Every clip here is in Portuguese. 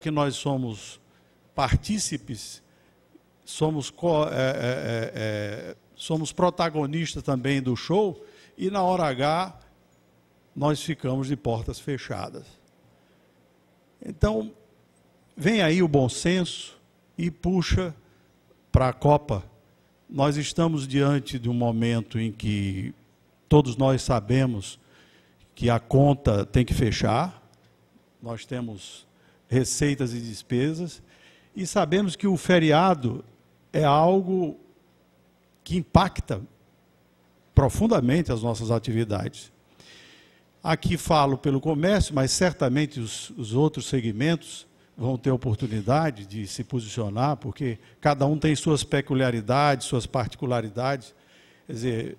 que nós somos partícipes, somos protagonistas também do show, e na hora H nós ficamos de portas fechadas. Então, vem aí o bom senso e puxa para a Copa. Nós estamos diante de um momento em que todos nós sabemos que a conta tem que fechar, nós temos receitas e despesas, e sabemos que o feriado é algo que impacta profundamente as nossas atividades. Aqui falo pelo comércio, mas certamente os outros segmentos vão ter oportunidade de se posicionar, porque cada um tem suas peculiaridades, suas particularidades. Quer dizer,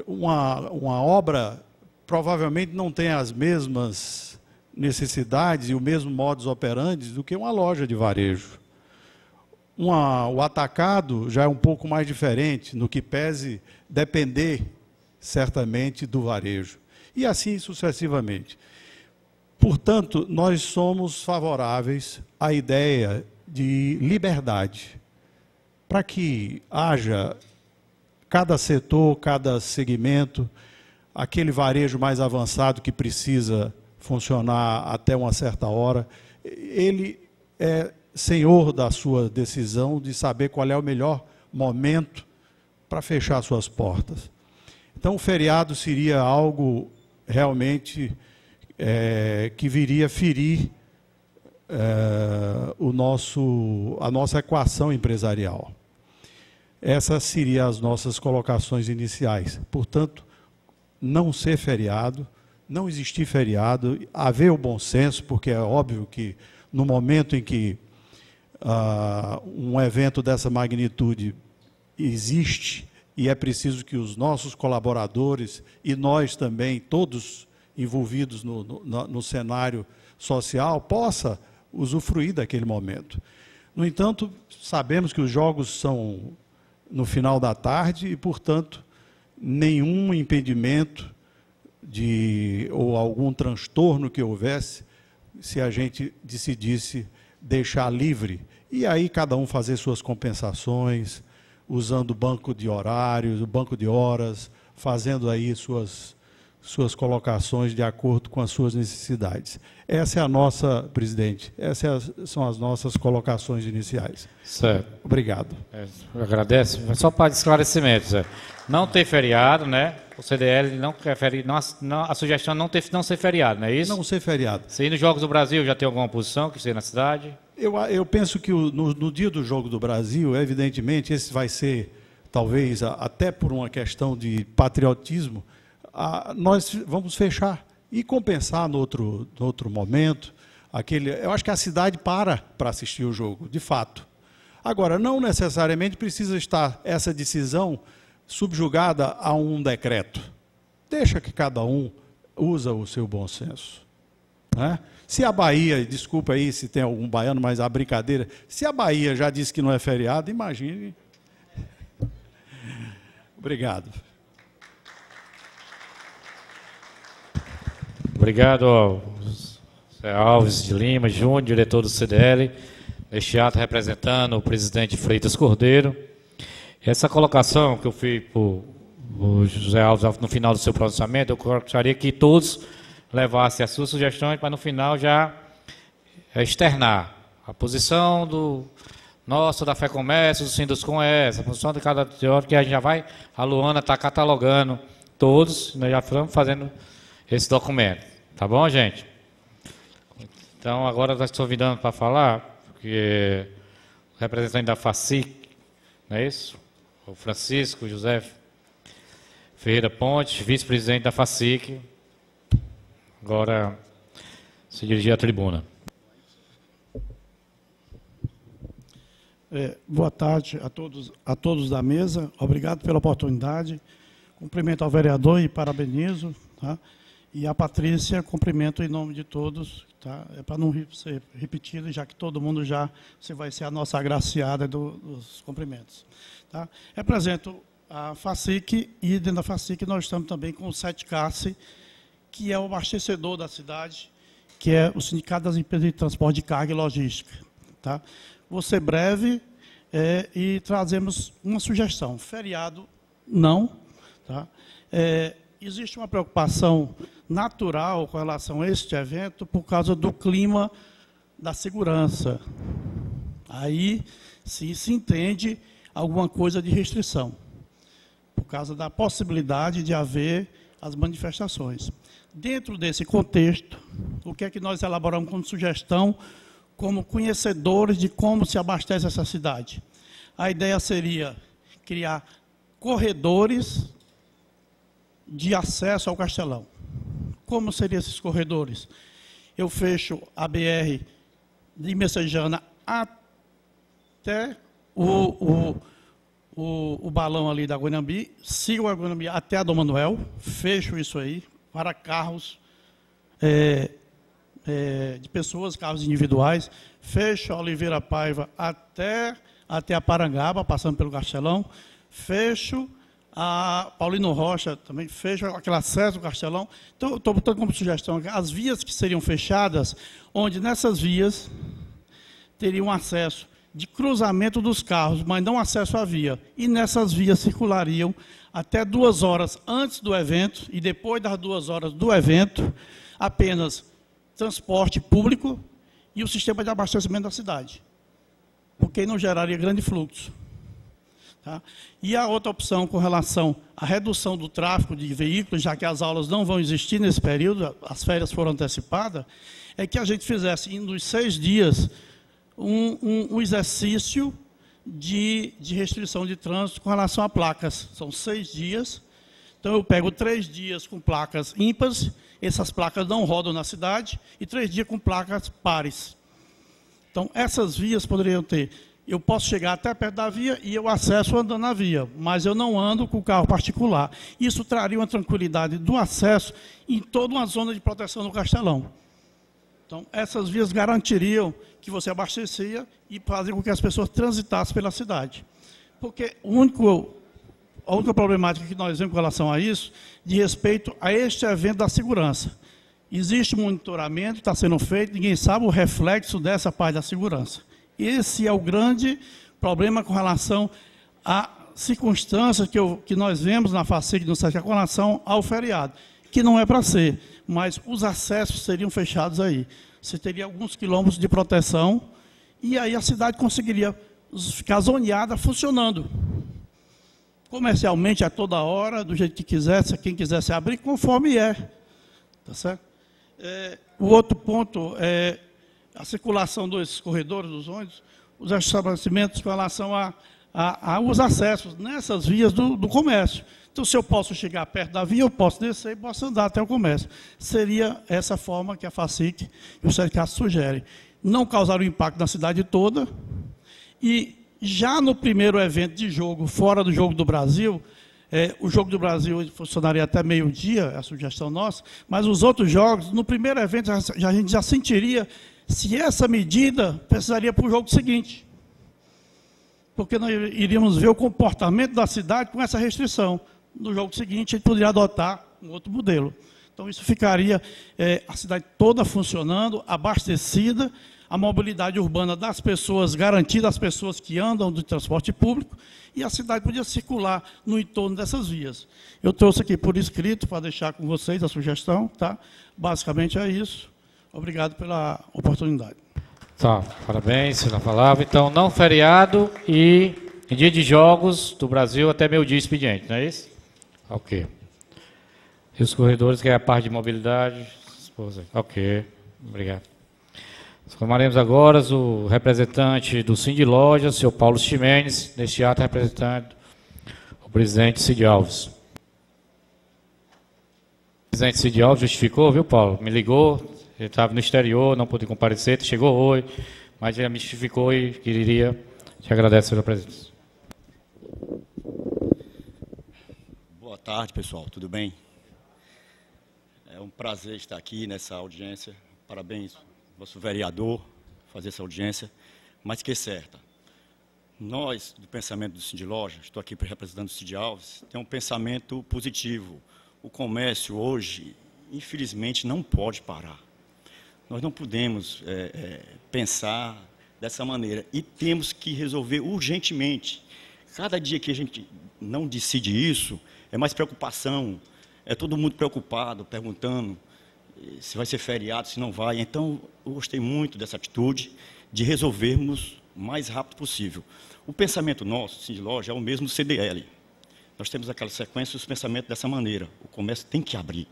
uma obra provavelmente não tem as mesmas necessidades e o mesmo modus operandi do que uma loja de varejo. O atacado já é um pouco mais diferente, no que pese depender, certamente, do varejo. E assim sucessivamente. Portanto, nós somos favoráveis à ideia de liberdade, para que haja cada setor, cada segmento, aquele varejo mais avançado que precisa funcionar até uma certa hora, ele é senhor da sua decisão de saber qual é o melhor momento para fechar suas portas. Então, o feriado seria algo realmente que viria ferir a nossa equação empresarial. Essas seriam as nossas colocações iniciais. Portanto, não ser feriado, não existir feriado, haver o bom senso, porque é óbvio que no momento em que um evento dessa magnitude existe, e é preciso que os nossos colaboradores e nós também, todos envolvidos no cenário social, possa usufruir daquele momento. No entanto, sabemos que os jogos são no final da tarde e, portanto, nenhum impedimento ou algum transtorno que houvesse, se a gente decidisse deixar livre. E aí cada um fazer suas compensações, usando o banco de horários, o banco de horas, fazendo aí suas colocações de acordo com as suas necessidades. Essa é a nossa, presidente, essas são as nossas colocações iniciais. Certo. Obrigado. Eu agradeço. Só para esclarecimento, Zé. Não ter feriado, né? O CDL não quer feriado, a sugestão não ser feriado, não é isso? Não ser feriado. Se ir nos Jogos do Brasil já tem alguma posição que seja na cidade? Eu penso que no dia do Jogo do Brasil, evidentemente, esse vai ser, talvez, até por uma questão de patriotismo, nós vamos fechar e compensar no outro momento. Eu acho que a cidade para assistir o jogo, de fato. Agora, não necessariamente precisa estar essa decisão subjugada a um decreto. Deixa que cada um usa o seu bom senso. Né? Se a Bahia, desculpa aí se tem algum baiano, mas a brincadeira, se a Bahia já disse que não é feriado, imagine. Obrigado. Obrigado ao Zé Alves de Lima Júnior, diretor do CDL, neste ato representando o presidente Freitas Cordeiro. Essa colocação que eu fiz para o José Alves no final do seu pronunciamento, eu gostaria que todos levassem as suas sugestões para no final já externar. A posição da Fé Comércio, do Sinduscom é essa, a posição de cada teórico, que a gente já vai, a Luana está catalogando todos, nós já estamos fazendo esse documento. Tá bom, gente? Então, agora nós estamos convidando para falar, porque o representante da FACIC, não é isso? O Francisco José Ferreira Pontes, vice-presidente da FACIC, agora se dirigir à tribuna. Boa tarde a todos da mesa. Obrigado pela oportunidade. Cumprimento ao vereador e parabenizo. Tá? E a Patrícia, cumprimento em nome de todos. Tá? É para não ser repetido, já que todo mundo você vai ser a nossa agraciada dos cumprimentos. Tá? Represento a FACIC e dentro da FACIC nós estamos também com o 7CASSE, que é o abastecedor da cidade que é o Sindicato das Empresas de Transporte de Carga e Logística. Tá? Vou ser breve e trazemos uma sugestão. Feriado, não. Tá? Existe uma preocupação natural com relação a este evento por causa do clima da segurança. Aí, sim, se entende alguma coisa de restrição, por causa da possibilidade de haver as manifestações. Dentro desse contexto, o que é que nós elaboramos como sugestão, como conhecedores de como se abastece essa cidade? A ideia seria criar corredores de acesso ao Castelão. Como seriam esses corredores? Eu fecho a BR de Messejana até o balão ali da Guanambi, sigo a Guanambi até a Dom Manuel, fecho isso aí para carros de pessoas, carros individuais, fecho a Oliveira Paiva até a Parangaba, passando pelo Castelão, fecho a Paulino Rocha, também fecho aquele acesso ao Castelão. Então, eu estou botando como sugestão as vias que seriam fechadas, onde nessas vias teriam acesso de cruzamento dos carros, mas não acesso à via. E nessas vias circulariam até 2 horas antes do evento e depois das 2 horas do evento, apenas transporte público e o sistema de abastecimento da cidade, porque não geraria grande fluxo. Tá? E a outra opção com relação à redução do tráfego de veículos, já que as aulas não vão existir nesse período, as férias foram antecipadas, é que a gente fizesse, nos 6 dias, um exercício de restrição de trânsito com relação a placas. São 6 dias. Então, eu pego 3 dias com placas ímpares, essas placas não rodam na cidade, e 3 dias com placas pares. Então, essas vias poderiam ter... Eu posso chegar até perto da via e eu acesso andando na via, mas eu não ando com o carro particular. Isso traria uma tranquilidade do acesso em toda uma zona de proteção do Castelão. Então, essas vias garantiriam que você abastecia e faziam com que as pessoas transitassem pela cidade. Porque a única problemática que nós vemos com relação a isso, de respeito a este evento da segurança. Existe monitoramento, está sendo feito, ninguém sabe o reflexo dessa parte da segurança. Esse é o grande problema com relação à circunstância que nós vemos na FACIC no SESC com relação ao feriado, que não é para ser, mas os acessos seriam fechados aí. Você teria alguns quilômetros de proteção e aí a cidade conseguiria ficar zoneada funcionando. Comercialmente a toda hora, do jeito que quisesse, quem quisesse abrir, conforme é. Tá certo? O outro ponto é a circulação desses corredores, dos ônibus, os estabelecimentos com relação aos acessos nessas vias do comércio. Então, se eu posso chegar perto da via, eu posso descer e posso andar até o comércio. Seria essa forma que a FACIC e o SESC sugerem. Não causar um impacto na cidade toda. E já no primeiro evento de jogo, fora do Jogo do Brasil, o Jogo do Brasil funcionaria até meio-dia, é a sugestão nossa, mas os outros jogos, no primeiro evento, a gente já sentiria se essa medida precisaria para o jogo seguinte. Porque nós iríamos ver o comportamento da cidade com essa restrição. No jogo seguinte, a gente poderia adotar um outro modelo. Então, isso ficaria a cidade toda funcionando, abastecida, a mobilidade urbana das pessoas garantida, as pessoas que andam de transporte público, e a cidade podia circular no entorno dessas vias. Eu trouxe aqui por escrito para deixar com vocês a sugestão, tá? Basicamente é isso. Obrigado pela oportunidade. Tá, parabéns pela palavra. Então, não feriado e em dia de jogos do Brasil até meio-dia expediente, não é isso? Ok. E os corredores, que é a parte de mobilidade? Ok, obrigado. Formaremos agora o representante do Cindy Lojas, senhor Paulo Ximenes, neste ato representando o presidente Cid Alves. O presidente Cid Alves justificou, viu, Paulo? Me ligou. Ele estava no exterior, não pôde comparecer, chegou hoje, mas ele me justificou e queria te agradecer pela presença. Boa tarde, pessoal, tudo bem? É um prazer estar aqui nessa audiência. Parabéns, nosso vereador, fazer essa audiência, mas que é certa. Nós, do pensamento do Cindy Loja, estou aqui representando o Cid Alves, tem um pensamento positivo. O comércio hoje, infelizmente, não pode parar. Nós não podemos pensar dessa maneira e temos que resolver urgentemente. Cada dia que a gente não decide isso, é mais preocupação, é todo mundo preocupado, perguntando se vai ser feriado, se não vai. Então, eu gostei muito dessa atitude de resolvermos o mais rápido possível. O pensamento nosso, Cindy Loja, é o mesmo do CDL. Nós temos aquela sequência dos pensamentos dessa maneira. O comércio tem que abrir.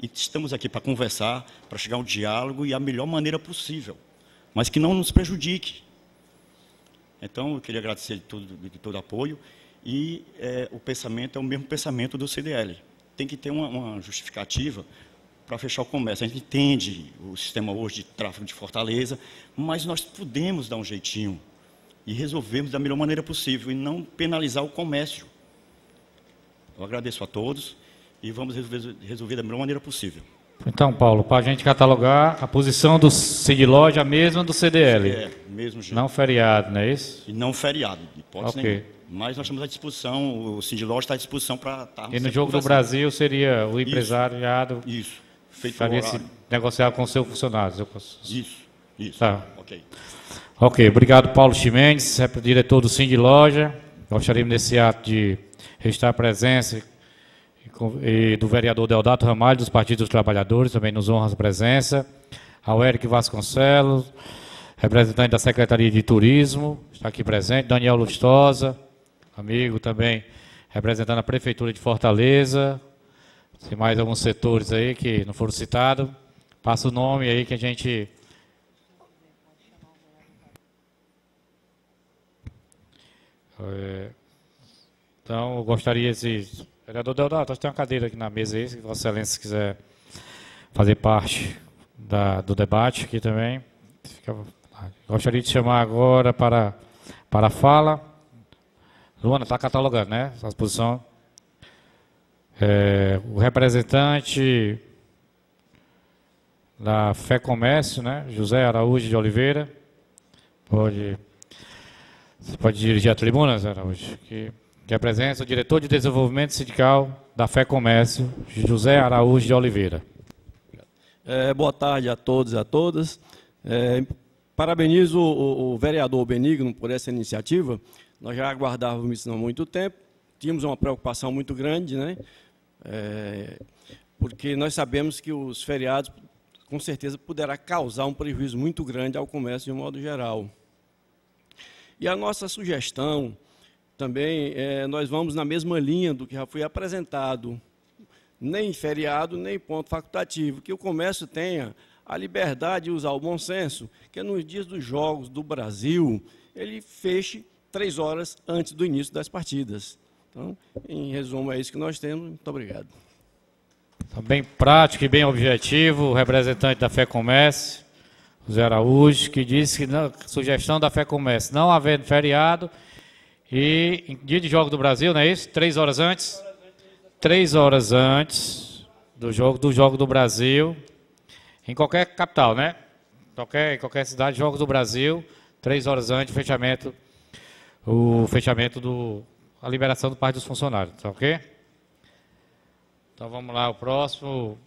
E estamos aqui para conversar, para chegar a um diálogo e a melhor maneira possível, mas que não nos prejudique. Então, eu queria agradecer de todo apoio. E o pensamento é o mesmo pensamento do CDL. Tem que ter uma justificativa para fechar o comércio. A gente entende o sistema hoje de tráfego de Fortaleza, mas nós podemos dar um jeitinho e resolvermos da melhor maneira possível e não penalizar o comércio. Eu agradeço a todos e vamos resolver da melhor maneira possível. Então, Paulo, para a gente catalogar, a posição do Cindy Loja é a mesma do CDL. É, mesmo jeito. Não feriado, não é isso? E não feriado, hipótese Ok. nenhuma. Mas nós estamos à disposição, o Cindy Loja está à disposição para estarmos E no sempre jogo do conversando. Brasil seria o empresariado Isso, feito o faria esse horário. negociar com seus funcionários. Isso. Tá. Ok. Ok, obrigado, Paulo Ximenes, diretor do Cindy Loja. Gostaríamos nesse ato de registrar a presença e do vereador Deodato Ramalho, dos Partidos dos Trabalhadores, também nos honra a presença. Ao Eric Vasconcelos, representante da Secretaria de Turismo, está aqui presente. Daniel Lustosa, amigo também, representando a Prefeitura de Fortaleza. Tem mais alguns setores aí que não foram citados. Passa o nome aí que a gente... Então, eu gostaria de... Vereador Deodato, tem uma cadeira aqui na mesa aí, se Vossa Excelência quiser fazer parte do debate aqui também. Gostaria de chamar agora para a fala. Luana, está catalogando, né? Essa posição. O representante da Fé Comércio, né? José Araújo de Oliveira. Você pode dirigir a tribuna, José Araújo? Que representa o diretor de desenvolvimento sindical da Fé Comércio, José Araújo de Oliveira. Boa tarde a todos e a todas. Parabenizo o vereador Benigno por essa iniciativa. Nós já aguardávamos isso há muito tempo. Tínhamos uma preocupação muito grande, né? Porque nós sabemos que os feriados, com certeza, poderá causar um prejuízo muito grande ao comércio de um modo geral. E a nossa sugestão também, nós vamos na mesma linha do que já foi apresentado, nem feriado, nem ponto facultativo, que o comércio tenha a liberdade de usar o bom senso, que nos dias dos Jogos do Brasil, ele feche 3 horas antes do início das partidas. Então, em resumo, é isso que nós temos. Muito obrigado. Bem prático e bem objetivo, o representante da Fé Comércio, José Araújo, que disse que sugestão da Fé Comércio, não havendo feriado, e em dia de Jogo do Brasil, não é isso? 3 horas antes? 3 horas antes do Jogo do Brasil, em qualquer capital, né? Em qualquer cidade, Jogo do Brasil, 3 horas antes, a liberação do parte dos funcionários, tá ok? Então vamos lá, o próximo.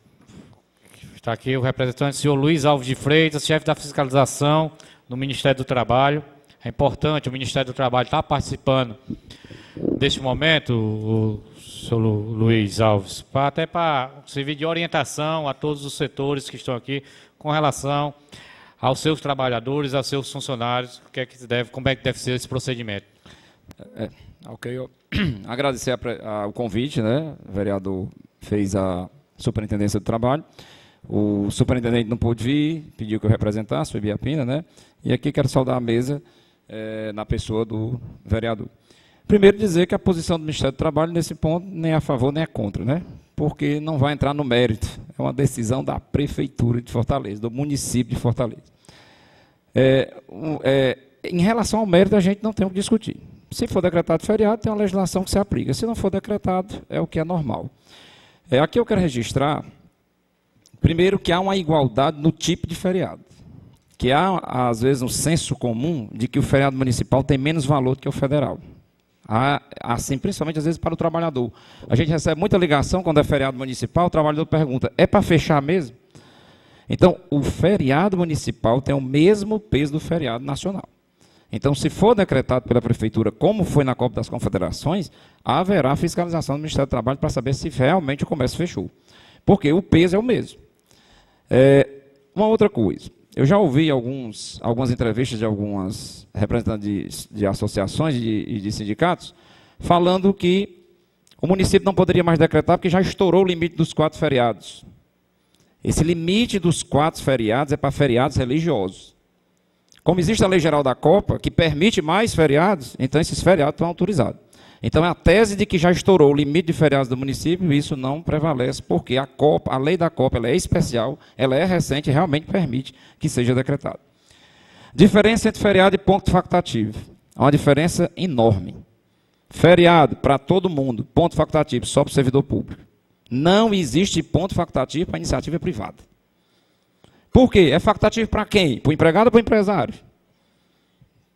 Está aqui o representante, o senhor Luiz Alves de Freitas, chefe da fiscalização no Ministério do Trabalho. É importante, o Ministério do Trabalho está participando deste momento, o senhor Luiz Alves, até para servir de orientação a todos os setores que estão aqui com relação aos seus trabalhadores, aos seus funcionários, como é que deve ser esse procedimento. Ok, eu agradecer o convite, né? O vereador fez a Superintendência do Trabalho. O superintendente não pôde vir, pediu que eu representasse, foi Biapina, né? E aqui quero saudar a mesa na pessoa do vereador. Primeiro dizer que a posição do Ministério do Trabalho nesse ponto nem é a favor nem é contra, né? Porque não vai entrar no mérito. É uma decisão da Prefeitura de Fortaleza, do município de Fortaleza. Em relação ao mérito, a gente não tem o que discutir. Se for decretado feriado, tem uma legislação que se aplica. Se não for decretado, é o que é normal. Aqui eu quero registrar, primeiro, que há uma igualdade no tipo de feriado. Que há, às vezes, um senso comum de que o feriado municipal tem menos valor do que o federal. Assim, principalmente, às vezes, para o trabalhador. A gente recebe muita ligação quando é feriado municipal, o trabalhador pergunta, é para fechar mesmo? Então, o feriado municipal tem o mesmo peso do feriado nacional. Então, se for decretado pela Prefeitura, como foi na Copa das Confederações, haverá fiscalização do Ministério do Trabalho para saber se realmente o comércio fechou. Porque o peso é o mesmo. Uma outra coisa, eu já ouvi algumas entrevistas de algumas representantes de associações e de sindicatos, falando que o município não poderia mais decretar porque já estourou o limite dos 4 feriados. Esse limite dos 4 feriados é para feriados religiosos. Como existe a Lei Geral da Copa, que permite mais feriados, então esses feriados estão autorizados. Então, a tese de que já estourou o limite de feriados do município, isso não prevalece, porque a lei da Copa ela é especial, ela é recente e realmente permite que seja decretado. Diferença entre feriado e ponto facultativo. Há uma diferença enorme. Feriado para todo mundo, ponto facultativo só para o servidor público. Não existe ponto facultativo para iniciativa privada. Por quê? É facultativo para quem? Para o empregado ou para o empresário?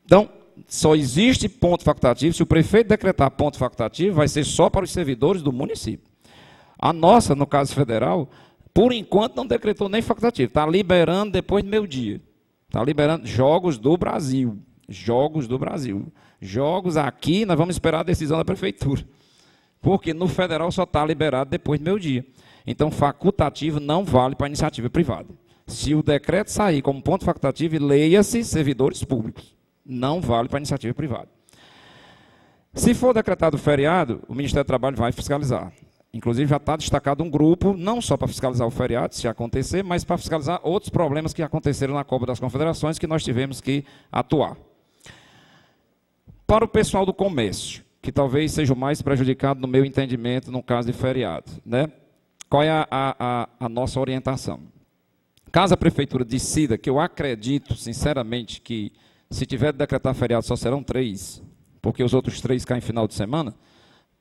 Então, só existe ponto facultativo, se o prefeito decretar ponto facultativo, vai ser só para os servidores do município. A nossa, no caso federal, por enquanto não decretou nem facultativo, está liberando depois do meio-dia. Está liberando jogos do Brasil. Jogos do Brasil. Jogos aqui, nós vamos esperar a decisão da prefeitura. Porque no federal só está liberado depois do meio-dia. Então, facultativo não vale para iniciativa privada. Se o decreto sair como ponto facultativo, leia-se servidores públicos. Não vale para iniciativa privada. Se for decretado feriado, o Ministério do Trabalho vai fiscalizar. Inclusive, já está destacado um grupo, não só para fiscalizar o feriado, se acontecer, mas para fiscalizar outros problemas que aconteceram na Copa das Confederações, que nós tivemos que atuar. Para o pessoal do comércio, que talvez seja o mais prejudicado no meu entendimento no caso de feriado, né? Qual é a nossa orientação? Caso a Prefeitura decida, que eu acredito, sinceramente, que se tiver de decretar feriado só serão 3, porque os outros 3 caem em final de semana,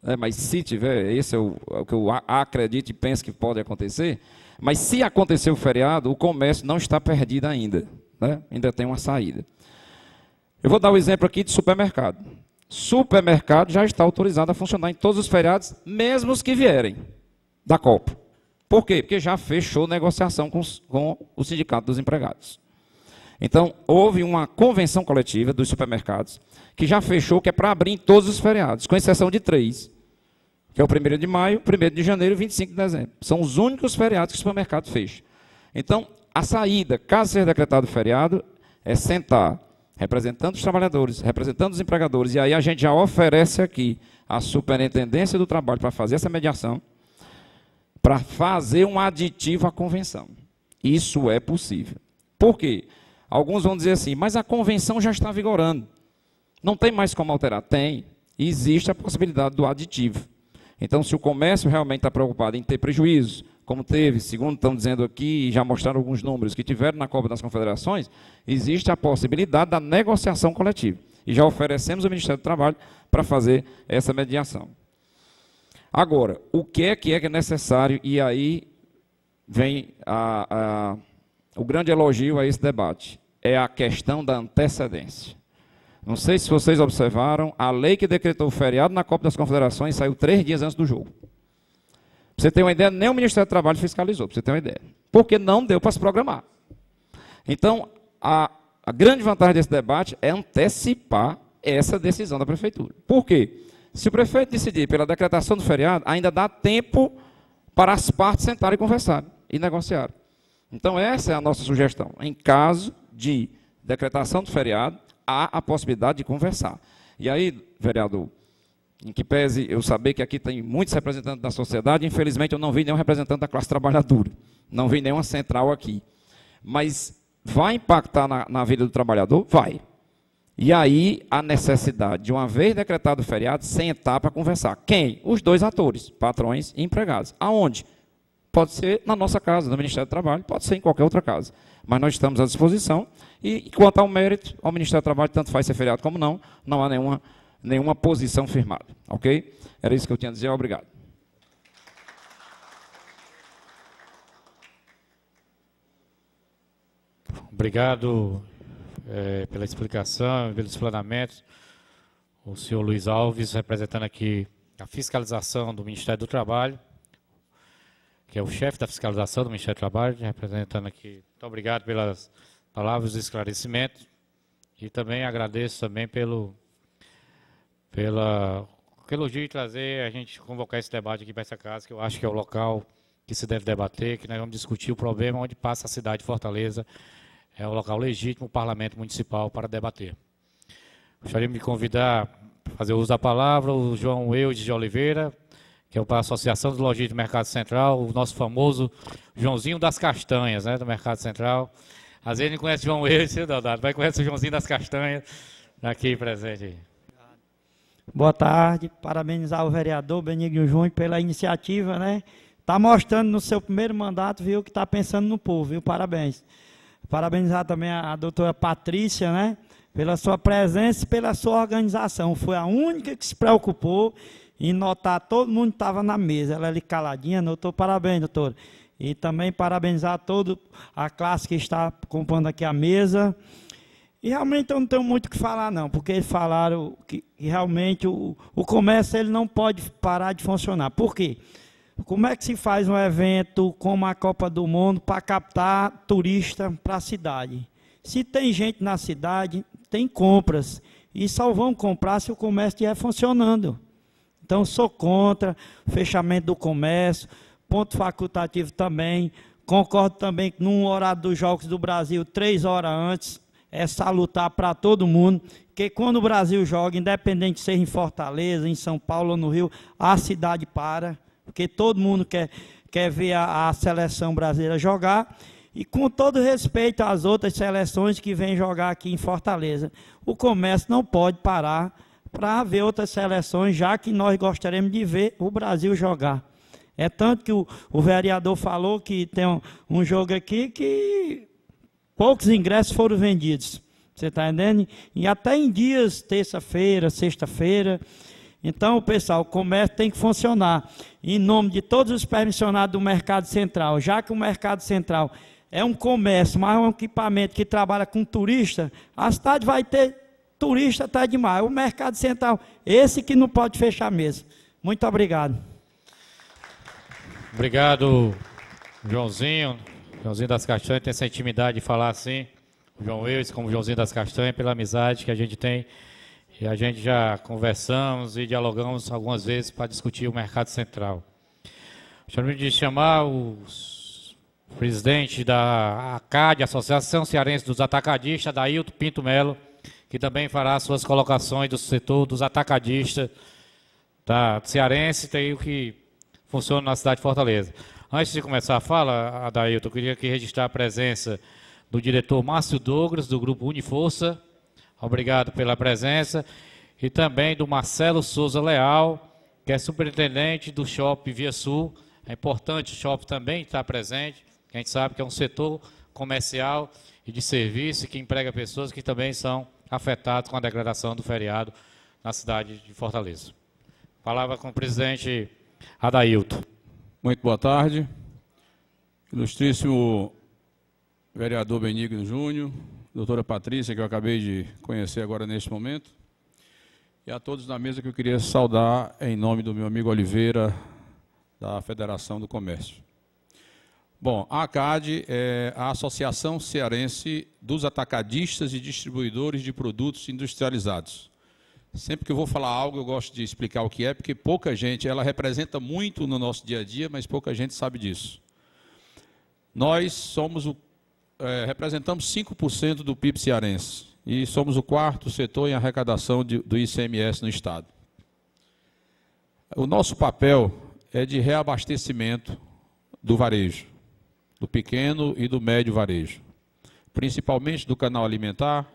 né? Mas se tiver, esse é o que eu acredito e penso que pode acontecer, mas se acontecer o feriado, o comércio não está perdido ainda, né? Ainda tem uma saída. Eu vou dar um exemplo aqui de supermercado. Supermercado já está autorizado a funcionar em todos os feriados, mesmo os que vierem da Copa. Por quê? Porque já fechou negociação com o Sindicato dos Empregados. Então, houve uma convenção coletiva dos supermercados, que já fechou, que é para abrir em todos os feriados, com exceção de 3, que é o 1º de maio, 1º de janeiro e 25 de dezembro. São os únicos feriados que o supermercado fecha. Então, a saída, caso seja decretado feriado, é sentar representando os trabalhadores, representando os empregadores, e aí a gente já oferece aqui a Superintendência do Trabalho para fazer essa mediação, para fazer um aditivo à convenção. Isso é possível. Por quê? Alguns vão dizer assim, mas a convenção já está vigorando. Não tem mais como alterar? Tem. Existe a possibilidade do aditivo. Então, se o comércio realmente está preocupado em ter prejuízo, como teve, segundo estão dizendo aqui, e já mostraram alguns números que tiveram na Copa das Confederações, existe a possibilidade da negociação coletiva. E já oferecemos ao Ministério do Trabalho para fazer essa mediação. Agora, o que é necessário, e aí vem o grande elogio a esse debate, é a questão da antecedência. Não sei se vocês observaram, a lei que decretou o feriado na Copa das Confederações saiu 3 dias antes do jogo. Para você ter uma ideia, nem o Ministério do Trabalho fiscalizou, para você ter uma ideia. Porque não deu para se programar. Então, a grande vantagem desse debate é antecipar essa decisão da Prefeitura. Por quê? Se o prefeito decidir pela decretação do feriado, ainda dá tempo para as partes sentarem e conversarem e negociarem. Então, essa é a nossa sugestão. Em caso de decretação do feriado, há a possibilidade de conversar. E aí, vereador, em que pese eu saber que aqui tem muitos representantes da sociedade, infelizmente eu não vi nenhum representante da classe trabalhadora, não vi nenhuma central aqui. Mas vai impactar na vida do trabalhador? Vai. E aí a necessidade de, uma vez decretado o feriado, sentar para conversar. Quem? Os 2 atores, patrões e empregados. Aonde? Pode ser na nossa casa, no Ministério do Trabalho, pode ser em qualquer outra casa. Mas nós estamos à disposição e, quanto ao mérito, ao Ministério do Trabalho, tanto faz ser feriado como não, não há nenhuma posição firmada. Ok? Era isso que eu tinha a dizer. Obrigado. Obrigado pela explicação e pelo explanamento. O senhor Luiz Alves, representando aqui a fiscalização do Ministério do Trabalho. que é o chefe da fiscalização do Ministério do Trabalho, representando aqui. Muito obrigado pelas palavras de esclarecimento. E também agradeço também pelo elogio de trazer, a gente convocar esse debate aqui para essa casa, que eu acho que é o local que se deve debater, que nós vamos discutir o problema onde passa a cidade de Fortaleza. É o local legítimo, o Parlamento Municipal, para debater. Gostaria de me convidar para fazer uso da palavra o João Eudes de Oliveira, que é para a Associação dos Lojistas do Mercado Central, o nosso famoso Joãozinho das Castanhas, né, do Mercado Central. Às vezes não conhece o João Eudes, seu Deodato, mas conhece o Joãozinho das Castanhas, aqui presente. Boa tarde, parabenizar o vereador Benigno Júnior pela iniciativa, né? Está mostrando no seu primeiro mandato, viu, que está pensando no povo, viu? Parabéns. Parabenizar também a doutora Patrícia, né? Pela sua presença e pela sua organização. Foi a única que se preocupou em notar todo mundo que estava na mesa. Ela ali caladinha, doutor, parabéns, doutor. E também parabenizar toda a classe que está compondo aqui a mesa. E realmente eu não tenho muito o que falar, não, porque eles falaram que realmente o comércio ele não pode parar de funcionar. Por quê? Como é que se faz um evento como a Copa do Mundo para captar turista para a cidade? Se tem gente na cidade, tem compras. E só vão comprar se o comércio estiver funcionando. Então, sou contra o fechamento do comércio, ponto facultativo também. Concordo também que num horário dos Jogos do Brasil, 3 horas antes, é salutar para todo mundo, que quando o Brasil joga, independente de ser em Fortaleza, em São Paulo ou no Rio, a cidade para, porque todo mundo quer ver a seleção brasileira jogar, e com todo respeito às outras seleções que vêm jogar aqui em Fortaleza, o comércio não pode parar para ver outras seleções, já que nós gostaríamos de ver o Brasil jogar. É tanto que o vereador falou que tem um jogo aqui que poucos ingressos foram vendidos, você está entendendo? E até em dias, terça-feira, sexta-feira. Então, pessoal, o comércio tem que funcionar. Em nome de todos os permissionados do Mercado Central, já que o Mercado Central é um comércio, mas é um equipamento que trabalha com turista, a cidade vai ter turista até demais. O Mercado Central, esse que não pode fechar mesmo. Muito obrigado. Obrigado, Joãozinho. Joãozinho das Castanhas tem essa intimidade de falar assim, o João Eudes como Joãozinho das Castanhas, pela amizade que a gente tem. E a gente já conversamos e dialogamos algumas vezes para discutir o Mercado Central. Gostaria de chamar o presidente da ACAD, Associação Cearense dos Atacadistas, Adailto Pinto Melo, que também fará suas colocações do setor dos atacadistas da cearense, tem o que funciona na cidade de Fortaleza. Antes de começar a fala, Adailto, eu queria aqui registrar a presença do diretor Márcio Douglas, do Grupo Uniforça. Obrigado pela presença. E também do Marcelo Souza Leal, que é superintendente do Shopping Via Sul. É importante o shopping também estar presente, que a gente sabe que é um setor comercial e de serviço que emprega pessoas que também são afetadas com a declaração do feriado na cidade de Fortaleza. Palavra com o presidente Adailto. Muito boa tarde. Ilustríssimo vereador Benigno Júnior, doutora Patrícia, que eu acabei de conhecer agora neste momento, e a todos na mesa que eu queria saudar em nome do meu amigo Oliveira, da Federação do Comércio. Bom, a ACAD é a Associação Cearense dos Atacadistas e Distribuidores de Produtos Industrializados. Sempre que eu vou falar algo, eu gosto de explicar o que é, porque pouca gente, ela representa muito no nosso dia a dia, mas pouca gente sabe disso. Nós somos representamos 5% do PIB cearense e somos o 4º setor em arrecadação do ICMS no Estado. O nosso papel é de reabastecimento do varejo, do pequeno e do médio varejo, principalmente do canal alimentar,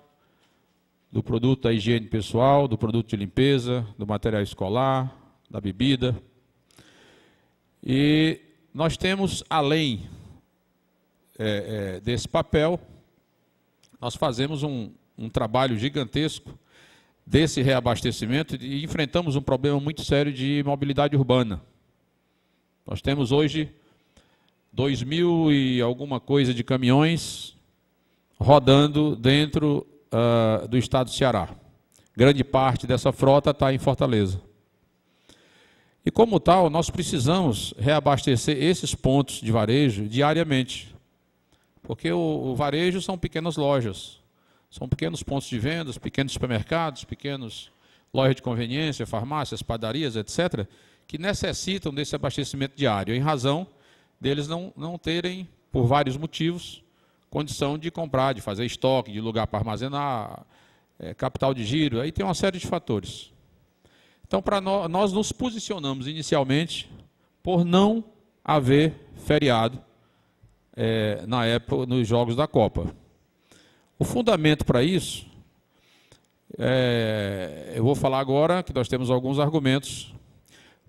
do produto da higiene pessoal, do produto de limpeza, do material escolar, da bebida. E nós temos, além desse papel, nós fazemos um trabalho gigantesco desse reabastecimento e enfrentamos um problema muito sério de mobilidade urbana. Nós temos hoje 2.000 e alguma coisa de caminhões rodando dentro do estado do Ceará. Grande parte dessa frota está em Fortaleza. E, como tal, nós precisamos reabastecer esses pontos de varejo diariamente. Porque o varejo são pequenas lojas, são pequenos pontos de vendas, pequenos supermercados, pequenos lojas de conveniência, farmácias, padarias, etc., que necessitam desse abastecimento diário, em razão deles não terem, por vários motivos, condição de comprar, de fazer estoque, de lugar para armazenar, capital de giro, aí tem uma série de fatores. Então, nós nos posicionamos inicialmente por não haver feriado na época, nos jogos da Copa. O fundamento para isso, eu vou falar agora que nós temos alguns argumentos.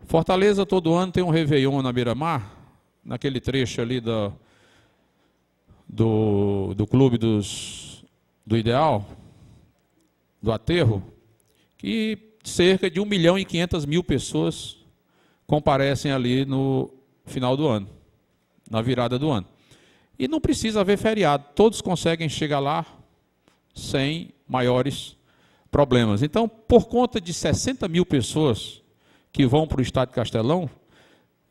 Fortaleza todo ano tem um Réveillon na Beira-Mar, naquele trecho ali do Clube do Ideal, do Aterro, que cerca de 1.500.000 pessoas comparecem ali no final do ano, na virada do ano. E não precisa haver feriado, todos conseguem chegar lá sem maiores problemas. Então, por conta de 60.000 pessoas que vão para o Estádio Castelão,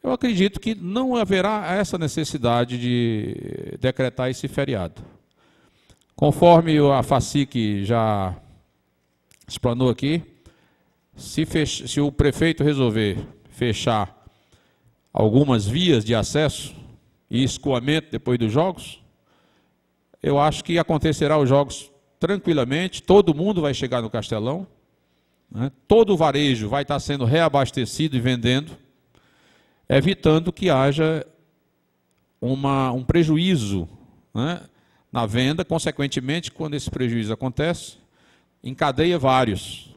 eu acredito que não haverá essa necessidade de decretar esse feriado. Conforme a FACIC já explanou aqui, se o prefeito resolver fechar algumas vias de acesso e escoamento depois dos jogos, eu acho que acontecerá os jogos tranquilamente, todo mundo vai chegar no Castelão, né? Todo o varejo vai estar sendo reabastecido e vendendo, evitando que haja um prejuízo, né, na venda. Consequentemente, quando esse prejuízo acontece, encadeia vários.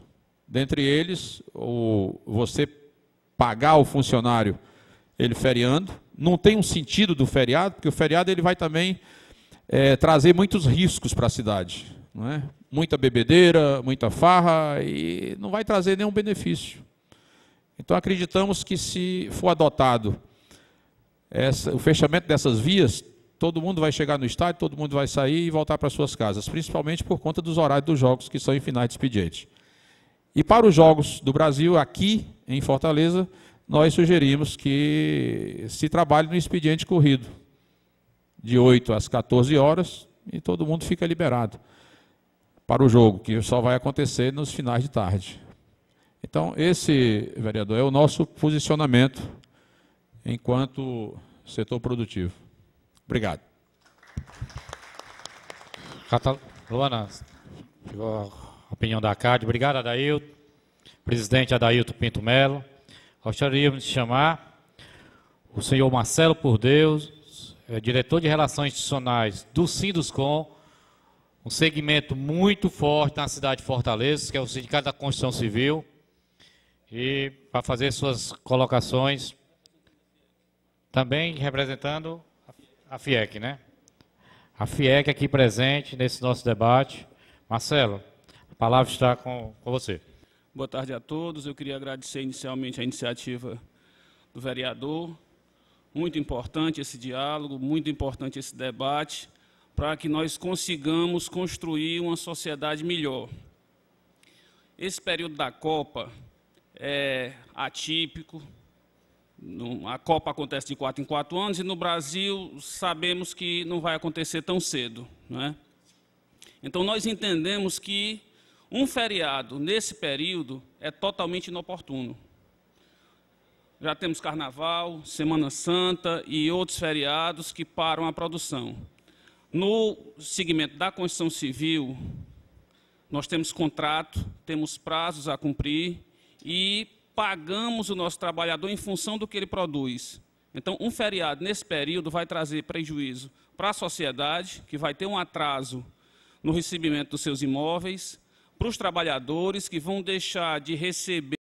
Dentre eles, você pagar o funcionário ele feriando. Não tem um sentido do feriado, porque o feriado ele vai também trazer muitos riscos para a cidade. Não é? Muita bebedeira, muita farra, e não vai trazer nenhum benefício. Então, acreditamos que, se for adotado o fechamento dessas vias, todo mundo vai chegar no estádio, todo mundo vai sair e voltar para suas casas, principalmente por conta dos horários dos jogos, que são em finais de expediente. E para os Jogos do Brasil, aqui em Fortaleza, nós sugerimos que se trabalhe no expediente corrido, de 8 às 14 horas, e todo mundo fica liberado para o jogo, que só vai acontecer nos finais de tarde. Então, esse, vereador, é o nosso posicionamento enquanto setor produtivo. Obrigado. Luana, a opinião da CAD. Obrigado, Adailton. Presidente Adailton Pinto Melo. Gostaríamos de chamar o senhor Marcelo Por Deus, diretor de Relações Institucionais do Sinduscom, um segmento muito forte na cidade de Fortaleza, que é o Sindicato da Construção Civil, e para fazer suas colocações, também representando a FIEC, né? A FIEC aqui presente nesse nosso debate. Marcelo, a palavra está com você. Boa tarde a todos. Eu queria agradecer inicialmente a iniciativa do vereador. Muito importante esse diálogo, muito importante esse debate, para que nós consigamos construir uma sociedade melhor. Esse período da Copa é atípico. A Copa acontece de 4 em 4 anos e no Brasil sabemos que não vai acontecer tão cedo, não é? Então nós entendemos que um feriado nesse período é totalmente inoportuno. Já temos Carnaval, Semana Santa e outros feriados que param a produção. No segmento da construção civil, nós temos contrato, temos prazos a cumprir e pagamos o nosso trabalhador em função do que ele produz. Então, um feriado nesse período vai trazer prejuízo para a sociedade, que vai ter um atraso no recebimento dos seus imóveis, para os trabalhadores, que vão deixar de receber